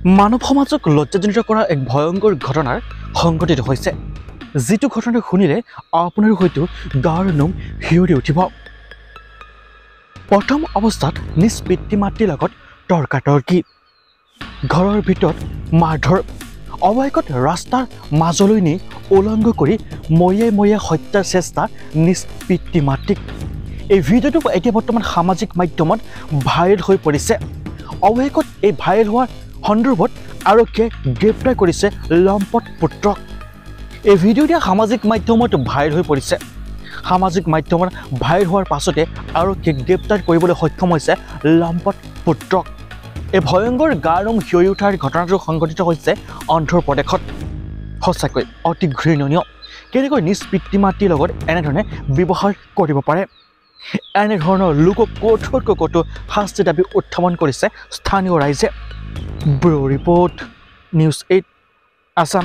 মানৱ সমাজক লজ্জাজনিত কৰা এক ভয়ংকৰ ঘটনাৰ সংঘটিত হৈছে যিটো ঘটনা শুনিলে আপোনাৰ হয়তো গাৰ নোম শিয়ৰি উঠিব প্ৰথম অৱস্থাত নিজ পিতৃ মাতৃৰ লগত তৰ্কাতৰ্কি ঘৰৰ ভিতৰত মাৰধৰ অৱশেষত ৰাস্তাৰ মাজলৈ নি উলংঘ কৰি মৰিয়াই হত্যাৰ চেষ্টা নিজ পিতৃ মাতৃক এই ভিডিঅ'টো এতিয়া বৰ্তমান সামাজিক মাধ্যমত ভাইৰেল হৈ পৰিছে অৱশেষত এই ভাইৰেল হোৱাৰ সন্দৰ্ভত আৰক্ষীয়ে গ্ৰেপ্তাৰ কৰিছে লম্পট পুত্ৰক এই ভিডিঅ'টো সামাজিক মাধ্যমত ভাইৰেল হৈ পৰিছে সামাজিক মাধ্যমত ভাইৰেল হোৱাৰ পাছতে আৰক্ষীয়ে গ্ৰেপ্তাৰ কৰিবলৈ সক্ষম হৈছে লম্পট পুত্ৰক এই ভয়ংকৰ গাৰ নোম শিয়ৰি উঠাৰ ঘটনাটো সংঘটিত হৈছে অন্ধ্ৰ প্ৰদেশত সঁচাকৈ অতি ঘৃণনীয় কেনেকৈ নিজ পিতৃ মাতৃৰ লগত এনেধৰণে ব্যৱহাৰ কৰিব পাৰে এনেধৰণৰ লোকক কঠোৰকৈ কঠোৰ শাস্তি দাবী উত্থাপন কৰিছে স্থানীয় ৰাইজে ব্যুৰ ৰিপৰ্ট নিউজ 8 আসাম